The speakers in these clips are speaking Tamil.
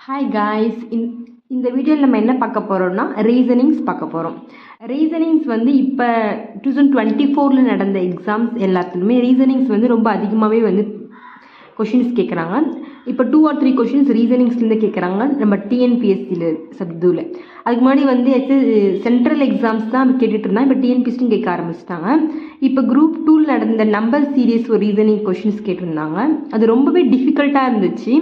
ஹாய் காய்ஸ், இந்த வீடியோவில் நம்ம என்ன பார்க்க போகிறோம்னா ரீசனிங்ஸ் பார்க்க போகிறோம். ரீசனிங்ஸ் வந்து இப்போ 2024 நடந்த எக்ஸாம்ஸ் எல்லாத்துலேயுமே ரீசனிங்ஸ் வந்து ரொம்ப அதிகமாகவே வந்து கொஷின்ஸ் கேட்குறாங்க. இப்போ 2 or 3 கொஷின்ஸ் ரீசனிங்ஸ்லேருந்து கேட்குறாங்க நம்ம டிஎன்பிஎஸ்சியில் சப்துவில். அதுக்கு முன்னாடி வந்து சென்ட்ரல் எக்ஸாம்ஸ் தான் கேட்டுட்டு இருந்தாங்க. இப்போ டிஎன்பிஎஸ்சியும் கேட்க ஆரம்பிச்சிட்டாங்க. இப்போ குரூப் 2 நடந்த நம்பர் சீரியஸ் ஒரு ரீசனிங் கொஷின்ஸ் கேட்டிருந்தாங்க. அது ரொம்பவே டிஃபிகல்ட்டாக இருந்துச்சு.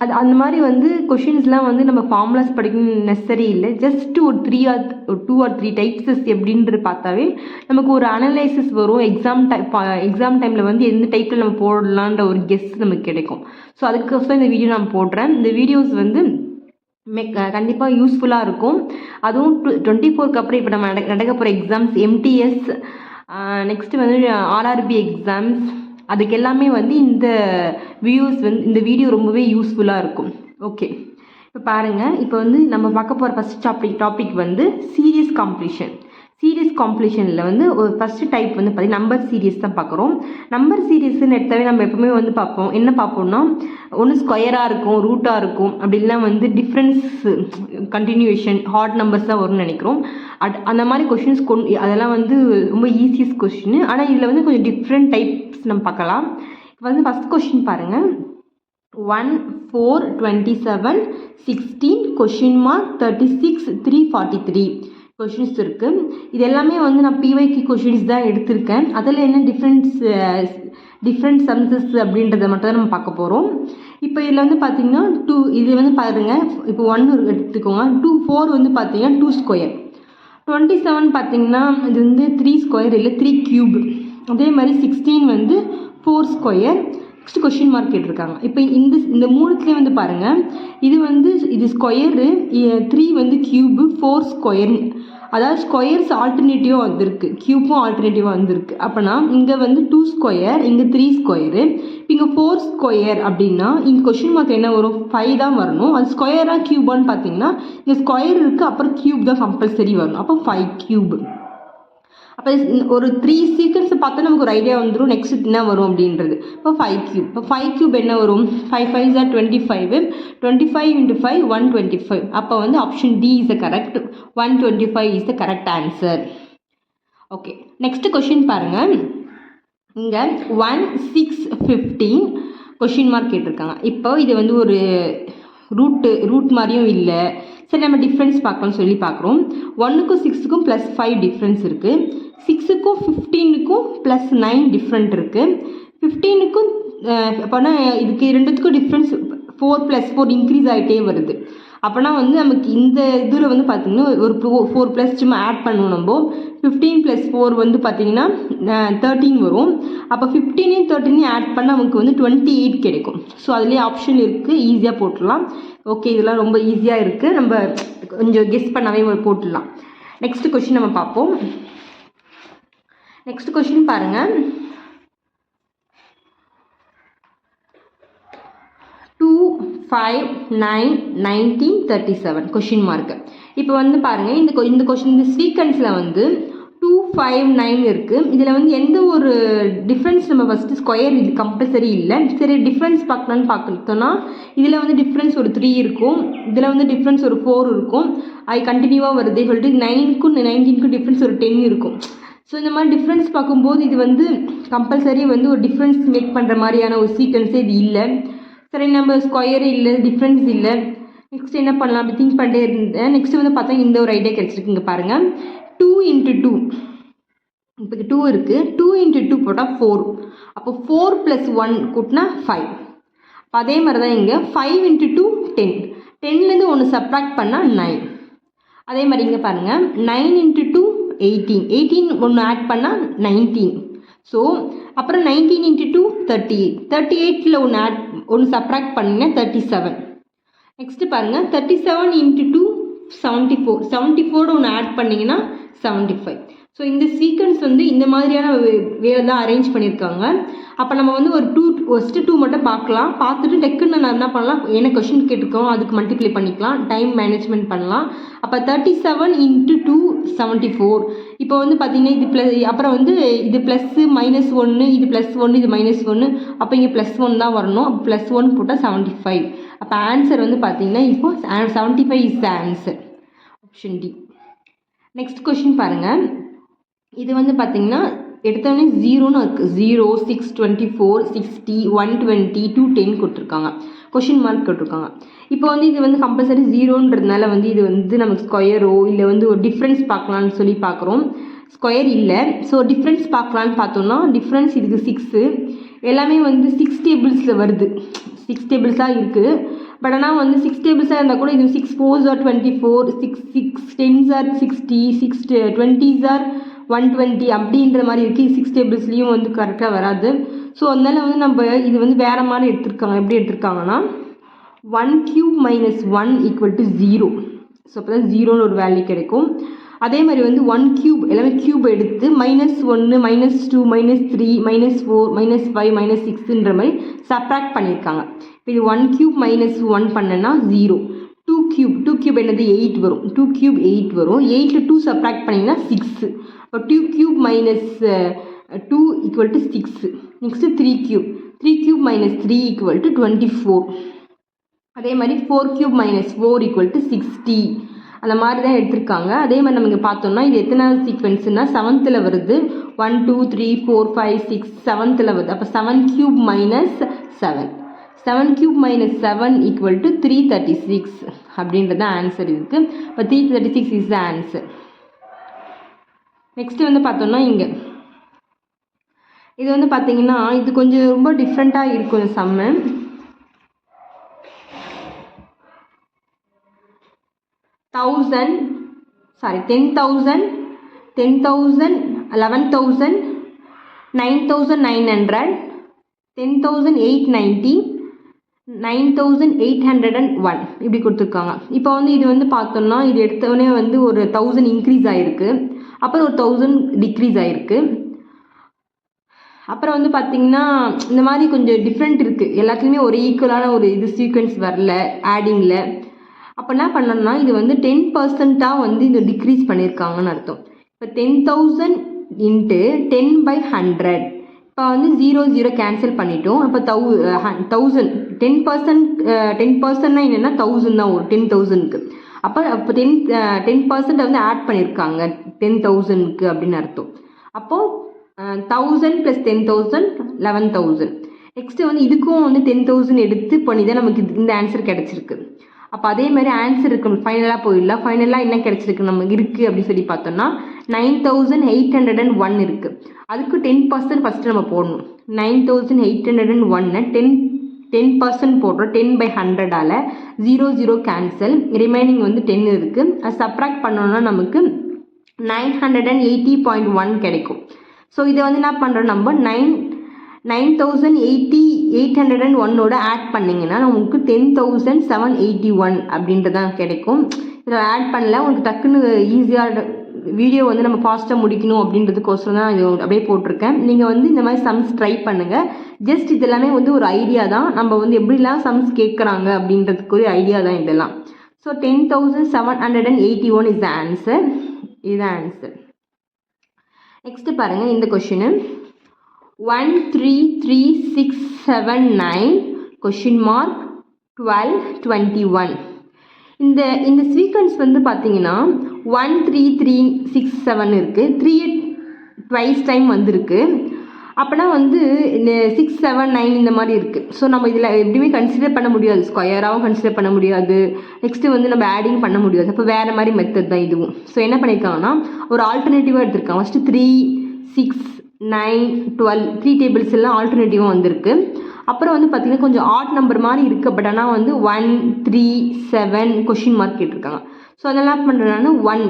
அது அந்த மாதிரி வந்து கொஷின்ஸ்லாம் வந்து நம்ம ஃபார்முலாஸ் படிக்கணும் நெசசரி இல்லை. ஜஸ்ட் ஒரு 2 or 3 டைப்ஸஸ் எப்படின்றது பார்த்தாவே நமக்கு ஒரு அனலைசிஸ் வரும். எக்ஸாம் டைமில் வந்து எந்த டைப்பில் நம்ம போடலான்ற ஒரு கெஸ் நமக்கு கிடைக்கும். ஸோ அதுக்கோசரம் இந்த வீடியோ நான் போடுறேன். இந்த வீடியோஸ் வந்து கண்டிப்பாக யூஸ்ஃபுல்லாக இருக்கும். அதுவும் 24க்கு அப்புறம் இப்போ நம்ம நடக்க போகிற எக்ஸாம்ஸ் எம்டிஎஸ், நெக்ஸ்ட்டு வந்து ஆர்ஆர்பி எக்ஸாம்ஸ், அதுக்கு எல்லாமே வந்து இந்த இந்த வீடியோ ரொம்பவே யூஸ்ஃபுல்லாக இருக்கும். ஓகே, இப்போ பாருங்கள். இப்போ வந்து நம்ம பார்க்க போகிற ஃபஸ்ட் டாபிக் வந்து சீரியஸ் காம்ப்ளிஷனில் வந்து ஒரு ஃபஸ்ட்டு டைப் வந்து பார்த்திங்கன்னா நம்பர் சீரியஸ் தான் பார்க்குறோம். நம்பர் சீரியஸ்ன்னு எடுத்தாவே நம்ம எப்பவுமே வந்து என்ன பார்ப்போம்னா ஒன்று ஸ்கொயராக இருக்கும், ரூட்டாக இருக்கும், அப்படிலாம் வந்து டிஃப்ரென்ஸ் கண்டினியூஷன் ஹார்ட் நம்பர்ஸ் தான் வரும்னு நினைக்கிறோம். அந்த மாதிரி கொஷின்ஸ் அதெல்லாம் வந்து ரொம்ப ஈஸியஸ்ட் கொஷின். ஆனால் இதில் வந்து கொஞ்சம் டிஃப்ரெண்ட் டைப்ஸ் நம்ம பார்க்கலாம். இப்போ வந்து ஃபஸ்ட் கொஷின் பாருங்கள். 1, 4, 27, 16 கொஷின் மார்க் 36, 343 கொஷின்ஸ் இருக்குது. இது எல்லாமே வந்து நான் பிவைக்கு கொஷின்ஸ் தான் எடுத்திருக்கேன். அதில் என்ன டிஃப்ரெண்ட் சம்ஸஸ் அப்படின்றத மட்டும் தான் நம்ம பார்க்க போகிறோம். இப்போ இதில் வந்து பார்த்திங்கன்னா இது வந்து பாருங்கள். இப்போ 1 எடுத்துக்கோங்க. 4 வந்து பார்த்திங்கன்னா 2 ஸ்கொயர். 27 பார்த்திங்கன்னா இது வந்து 3 ஸ்கொயர் இல்லை 3 கியூப். அதே மாதிரி 16 வந்து 4 ஸ்கொயர். நெக்ஸ்ட் கொஷின் மார்க் கேட்டிருக்காங்க. இப்போ இந்த மூணுத்துலேயே வந்து பாருங்கள். இது ஸ்கொயரு, 3 வந்து கியூபு, 4 ஸ்கொயர். அதாவது ஸ்கொயர்ஸ் ஆல்டர்னேட்டிவாக வந்திருக்கு, கியூப்பும் ஆல்டர்னேட்டிவாக வந்திருக்கு. அப்போனா இங்கே வந்து 2 ஸ்கொயர், இங்கே 3 ஸ்கொயரு, இங்கே 4 ஸ்கொயர். அப்படின்னா இங்கே கொஷின் மார்க் என்ன வரும்? 5 தான் வரணும். அது ஸ்கொயராக கியூபான்னு பார்த்தீங்கன்னா இங்கே ஸ்கொயர் இருக்குது, அப்புறம் கியூப் தான் கம்பல்சரி வரணும். அப்போ 5 கியூப். அப்போ ஒரு 3 சீக்வன்ஸை பார்த்தா நமக்கு ஒரு ஐடியா வந்துடும் நெக்ஸ்ட் என்ன வரும் அப்படின்றது. இப்போ 5 கியூப். இப்போ 5 கியூப் என்ன வரும்? 5 5s are 25. 25 × 5 125. அப்போ வந்து option D is the correct. 125 is the correct answer. Okay, next question பாருங்கள். இங்கே 1, 6, 15 கொஷின் மார்க் கேட்டிருக்காங்க. இப்போ இது வந்து ஒரு ரூட் மாதிரியும் இல்லை. சரி, நம்ம டிஃப்ரென்ஸ் பார்க்கலாம்னு சொல்லி பார்க்குறோம். 1க்கும் 6க்கும் +5 டிஃப்ரென்ஸ் இருக்குது. 6க்கும் 15க்கும் +9 டிஃப்ரெண்ட் இருக்குது. 15க்கும் அப்போனா இதுக்கு ரெண்டுத்துக்கும் டிஃப்ரென்ஸ் 4 + 4 இன்க்ரீஸ் ஆகிட்டே வருது. அப்போனா வந்து நமக்கு இந்த இதில் வந்து பார்த்திங்கன்னா ஒரு 4+ சும்மா ஆட் பண்ணுவோம். நம்ம 15 + 4 வந்து பார்த்திங்கன்னா 13 வரும். அப்போ 15 13 ஆட் பண்ணால் நமக்கு வந்து 28 கிடைக்கும். ஸோ அதுலேயே ஆப்ஷன் இருக்குது, ஈஸியாக போட்டுடலாம். ஓகே, இதெல்லாம் ரொம்ப ஈஸியாக இருக்குது, நம்ம கொஞ்சம் கெஸ் பண்ணாவே போட்டுடலாம். நெக்ஸ்ட் கொஷின் நம்ம பார்ப்போம். நெக்ஸ்ட் கொஷின் பாருங்கள். 2, 5, 9, 19, 37 கொஷின் மார்க்கு. இப்போ வந்து பாருங்கள். இந்த கொஷின் இந்த சீக்வன்ஸில் வந்து 2, 5, 9 இருக்குது. இதில் வந்து எந்த ஒரு டிஃப்ரென்ஸ் நம்ம ஃபஸ்ட்டு ஸ்கொயர் இது கம்பல்சரி இல்லை. சரி, டிஃப்ரென்ஸ் பார்க்கலான்னு பார்த்தோன்னா இதில் வந்து டிஃப்ரென்ஸ் ஒரு 3 இருக்கும், இதில் வந்து டிஃப்ரென்ஸ் ஒரு 4 இருக்கும். அது கண்டினியூவாக வருது சொல்லிட்டு 9க்கும் 19க்கும் டிஃப்ரென்ஸ் ஒரு 10 இருக்கும். ஸோ இந்த மாதிரி டிஃப்ரென்ஸ் பார்க்கும்போது இது வந்து கம்பல்சரி வந்து ஒரு டிஃப்ரென்ஸ் மேக் பண்ணுற மாதிரியான ஒரு சீக்வன்ஸே இது இல்லை. சரி, நம்ம ஸ்கொயர் இல்லை, டிஃப்ரென்ஸ் இல்லை. நெக்ஸ்ட் என்ன பண்ணலாம் அப்படி திங்க் பண்ணிட்டே இருந்தேன். நெக்ஸ்ட் வந்து பார்த்தா இந்த ஒரு ஐடியா கிடச்சிருக்கு. இங்கே பாருங்கள். 2 × 2. இப்போ 2 இருக்குது. 2 × 2 போட்டால் 4. அப்போ 4 + 1 கூட்டினா 5. அப்போ அதே மாதிரி தான் இங்கே 5 × 2 10. 10லேருந்து 1 சப்ராக்ட் பண்ணால் 9. அதே மாதிரி இங்கே பாருங்கள். 9 × 2 18. 18 1 ஆட் பண்ணால் 19. ஸோ அப்புறம் 19 × 2 38. 38ல் 1 சப்ராக்ட் பண்ணிங்கன்னா 37. நெக்ஸ்ட்டு பாருங்கள். 37 × 2 74. 74 1 ஆட் பண்ணிங்கன்னா 75. ஸோ இந்த சீக்வன்ஸ் வந்து இந்த மாதிரியான வேலை தான் அரேஞ்ச் பண்ணியிருக்காங்க. அப்போ நம்ம வந்து ஒரு ஃபஸ்ட்டு 2 மட்டும் பார்க்கலாம். பார்த்துட்டு டக்குன்னு நான் என்ன பண்ணலாம், என்ன கொஷின் கேட்டிருக்கோம் அதுக்கு மல்டிப்ளை பண்ணிக்கலாம், டைம் மேனேஜ்மெண்ட் பண்ணலாம். அப்போ 37 × 2 74. இப்போ வந்து பார்த்தீங்கன்னா இது ப்ளஸ், அப்புறம் வந்து இது ப்ளஸ்ஸு -1, இது +1, இது -1. அப்போ இங்கே +1 தான் வரணும். அப்போ +1 போட்டால் 75. அப்போ ஆன்சர் வந்து பார்த்தீங்கன்னா இப்போ 75 is the answer. Option D. Next question பாருங்கள். இது வந்து பார்த்தீங்கன்னா எடுத்தோடனே 0ன்னு இருக்குது. 0, 6, 24, 60, 120, 210 கொடுத்துருக்காங்க. கொஷின் மார்க் கொடுத்துருக்காங்க. இப்போ வந்து இது வந்து கம்பல்சரி 0ன்றதுனால வந்து இது வந்து நமக்கு ஸ்கொயரோ இல்லை வந்து ஒரு டிஃப்ரென்ஸ் பார்க்கலான்னு சொல்லி பார்க்குறோம். ஸ்கொயர் இல்லை. ஸோ டிஃப்ரென்ஸ் பார்க்கலான்னு பார்த்தோம்னா டிஃப்ரென்ஸ் இதுக்கு 6. எல்லாமே வந்து 6 டேபிள்ஸில் வருது. 6 டேபிள்ஸாக இருக்குது. பட் ஆனால் வந்து 6 டேபிள்ஸாக இருந்தால் கூட இது 6 4s are 24, 6 10s are 60, 6 20s are 120 அப்படின்ற மாதிரி இருக்குது. 6 டேபிள்ஸ்லேயும் வந்து கரெக்டாக வராது. ஸோ அதனால வந்து நம்ம இது வந்து வேறு மாதிரி எடுத்திருக்காங்க. எப்படி எடுத்திருக்காங்கன்னா 1³ - 1 = 0. ஸோ அப்போ தான் 0ன்னு ஒரு வேல்யூ கிடைக்கும். அதே மாதிரி வந்து 1³ எல்லாமே க்யூப் எடுத்து -1, -2, -3, -4, -5, -6ன்ற மாதிரி சப்ராக்ட் பண்ணியிருக்காங்க. இப்போ இது 1³ - 1 பண்ணனா 0. 2³ என்னது 8 வரும். 2³ 8 வரும். 8ல் 2 சப்ராக்ட் பண்ணிங்கன்னா 6. இப்போ 2³ - 2 = 6. நெக்ஸ்ட்டு 3³ 3³ - 3 = 24. அதே மாதிரி 4³ - 4 = 60. அந்த மாதிரி தான் எடுத்திருக்காங்க. அதே மாதிரி நம்ம இங்கே பார்த்தோம்னா இது எத்தனாவது சீக்வென்ஸ்னா 7th வருது. 1 2 3 4 5 6 7th வருது. அப்போ 7³ - 7 7³ - 7 = 336 அப்படின்றது ஆன்சர் இருக்குது. இப்போ 336 இஸ் த ஆன்சர். நெக்ஸ்ட்டு வந்து பார்த்தோம்னா இங்கே இது வந்து பார்த்தீங்கன்னா இது கொஞ்சம் ரொம்ப டிஃப்ரெண்ட்டாக இருக்கும். இந்த சம்மு 10,000 10,000 10,000 11,000 9,900 10,890 9,801 இப்படி கொடுத்துருக்காங்க. இப்போ வந்து இது வந்து பார்த்தோம்னா இது எடுத்தோடனே வந்து ஒரு 1000 இன்க்ரீஸ் ஆகிருக்கு. அப்புறம் ஒரு 1000 டிக்ரீஸ் ஆகிருக்கு. அப்புறம் வந்து பார்த்திங்கன்னா இந்த மாதிரி கொஞ்சம் டிஃப்ரெண்ட் இருக்குது. எல்லாத்துலேயுமே ஒரு ஈக்குவலான ஒரு இது சீக்வென்ஸ் வரல ஆடிங்கில். அப்போ என்ன பண்ணணும்னா இது வந்து 10% வந்து இது டிக்ரீஸ் பண்ணியிருக்காங்கன்னு அர்த்தம். இப்போ 10,000 × 10/100. இப்போ வந்து 0 0 கேன்சல் பண்ணிட்டோம். அப்போ 1000 10%னா என்னென்னா 1000 தான் வரும் 10,000க்கு. அப்போ 10% வந்து ஆட் பண்ணியிருக்காங்க 10,000க்கு அப்படின்னு அர்த்தம். அப்போது 1000 + 10,000 11,000. நெக்ஸ்ட்டு வந்து இதுக்கும் வந்து 10,000 எடுத்து பண்ணி தான் நமக்கு இந்த ஆன்சர் கிடச்சிருக்கு. அப்போ அதே மாதிரி ஆன்சர் இருக்கு. ஃபைனலாக போயிடலாம். ஃபைனலாக என்ன கிடச்சிருக்கு நமக்கு இருக்குது அப்படின்னு சொல்லி பார்த்தோம்னா 9,801 இருக்குது. அதுக்கு 10% ஃபஸ்ட்டு நம்ம போடணும். 9,801 10% போடுறோம். 10/100ஆல் 0 0 கேன்சல். ரிமைனிங் வந்து 10 இருக்குது. அது சப்ராக்ட் பண்ணோன்னா நமக்கு 980.1 கிடைக்கும். ஸோ இதை வந்து என்ன பண்ணுறோம் நம்ம 9,801ஓட ஆட் பண்ணிங்கன்னா நமக்கு 10,781 அப்படின்றதான் கிடைக்கும். இதில் ஆட் பண்ணல உங்களுக்கு டக்குன்னு ஈஸியாக வீடியோ வந்து நம்ம ஃபாஸ்ட்டாக முடிக்கணும் அப்படின்றதுக்கோசரம் தான் இது அப்படியே போட்டிருக்கேன். நீங்கள் வந்து இந்த மாதிரி சம்ஸ் ட்ரை பண்ணுங்கள். ஜஸ்ட் இதெல்லாமே வந்து ஒரு ஐடியா தான். நம்ம வந்து எப்படிலாம் சம்ஸ் கேட்குறாங்க அப்படின்றதுக்கு ஒரு ஐடியா தான் இதெல்லாம். So 10,781 is the answer. இதுதான் ஆன்சர். நெக்ஸ்ட் பாருங்கள் இந்த கொஷினு 133,679 கொஷின் மார்க் 1221. இந்த சீக்வன்ஸ் வந்து பார்த்தீங்கன்னா 13367 இருக்குது. 3 ட்வைஸ் டைம் வந்திருக்கு. அப்போனா வந்து இந்த 6 7 9 இந்த மாதிரி இருக்குது. ஸோ நம்ம இதில் எப்படியுமே கன்சிடர் பண்ண முடியாது. ஸ்கொயராகவும் கன்சிடர் பண்ண முடியாது. நெக்ஸ்ட்டு வந்து நம்ம ஆடிங் பண்ண முடியாது. அப்போ வேறு மாதிரி மெத்தட் தான் இதுவும். ஸோ என்ன பண்ணியிருக்காங்கன்னா ஒரு ஆல்டர்னேட்டிவாக எடுத்திருக்காங்க. ஃபஸ்ட்டு 3 6 9 12 3 டேபிள்ஸ் எல்லாம் ஆல்டர்னேட்டிவாக வந்திருக்கு. அப்புறம் வந்து பார்த்திங்கன்னா கொஞ்சம் ஆட் நம்பர் மாதிரி இருக்குது. பட் ஆனால் வந்து 1 3 7 கொஷின் மார்க் கேட்டிருக்காங்க. ஸோ அதெல்லாம் பண்ணுறேன்னா 1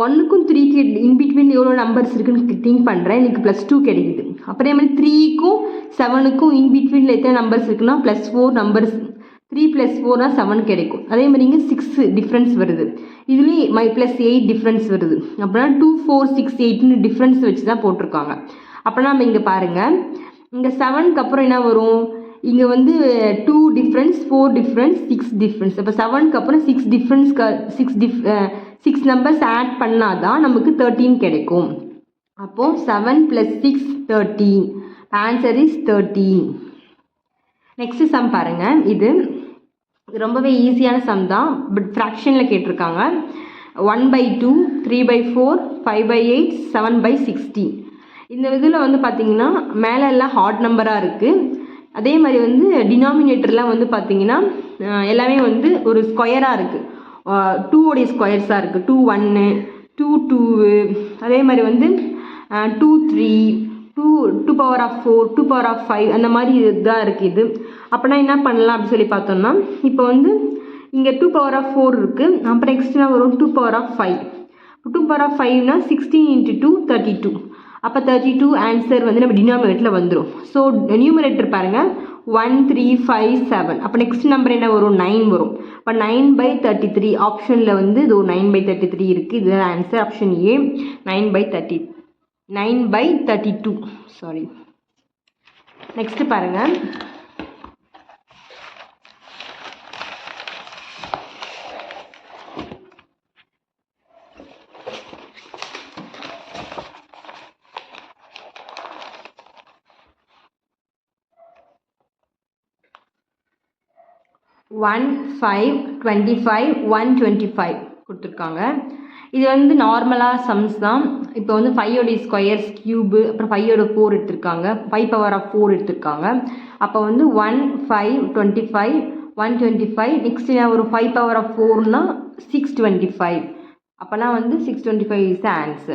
1க்கும் 3க்கு இன்பிட்வீன் எவ்வளோ நம்பர்ஸ் இருக்குன்னு திங்க் பண்ணுறேன். எனக்கு +2 கிடைக்குது. அப்புறம் மாதிரி 3க்கும் 7க்கும் இன்பிட்வீனில் எத்தனை நம்பர்ஸ் இருக்குன்னா +4 நம்பர்ஸ் 3 + 4 7 கிடைக்கும். அதே மாதிரி இங்கே 6 டிஃப்ரென்ஸ் வருது. இதுலேயும் +8 டிஃப்ரென்ஸ் வருது. அப்படின்னா 2 4 6 8ன்னு டிஃப்ரென்ஸ் வச்சு தான் போட்டிருக்காங்க. அப்படின்னா நம்ம இங்கே பாருங்கள், இங்கே 7க்கு அப்புறம் என்ன வரும், இங்கே வந்து 2 டிஃப்ரென்ஸ் 4 டிஃப்ரென்ஸ் 6 டிஃப்ரென்ஸ். அப்போ 7க்கு அப்புறம் 6 டிஃப்ரென்ஸ் 6 நம்பர்ஸ் ஆட் பண்ணால் தான் நமக்கு 13 கிடைக்கும். அப்போது 7 + 6 13. Answer is 13. நெக்ஸ்ட் சம் பாருங்கள். இது ரொம்பவே ஈஸியான சம் தான், பட் ஃப்ராக்ஷனில் கேட்டிருக்காங்க. 1/2 3/4 5/8 7/16. இந்த இதில் வந்து பார்த்திங்கன்னா மேலே எல்லாம் ஹாட் நம்பராக இருக்குது. அதே மாதிரி வந்து டினாமினேட்டர்லாம் வந்து பார்த்திங்கன்னா எல்லாமே வந்து ஒரு ஸ்கொயராக இருக்குது. 2 உடைய ஸ்கொயர்ஸாக இருக்குது. 2 1 2 2. அதே மாதிரி வந்து 2 3 2 power of 4 2 power of 5 அந்த மாதிரி இதுதான் இருக்குது. இது அப்படின்னா என்ன பண்ணலாம் அப்படின்னு சொல்லி பார்த்தோம்னா, இப்போ வந்து இங்கே 2 power of 4 இருக்குது. அப்புறம் நெக்ஸ்ட்னா வரும் 2 power of 5. 2 power of 5னா 16 × 2 32. அப்போ 32 ஆன்சர் வந்து நம்ம டினாமினேட்டரில் வந்துடும். ஸோ நியூமரேட்டர் பாருங்கள் 1 3 5 7. அப்போ நெக்ஸ்ட் நம்பர் என்ன வரும், 9 வரும். இப்போ 9/33 ஆப்ஷனில் வந்து இது 9/33 இருக்குது. இதுதான் answer, option A 9/32. Sorry. Next பாருங்கள். ஒன் 5 25 125 கொடுத்துருக்காங்க. இது வந்து நார்மலாக சம்ஸ் தான். இப்போ வந்து 5 ஸ்கொயர்ஸ் கியூபு, அப்புறம் 5 4 எடுத்திருக்காங்க, 5 power of 4 எடுத்திருக்காங்க. அப்போ வந்து 1 5 25 125. நெக்ஸ்ட் ஒரு 5 power of 4னா 625. அப்போலாம் வந்து 625 இஸ் த ஆன்சர்.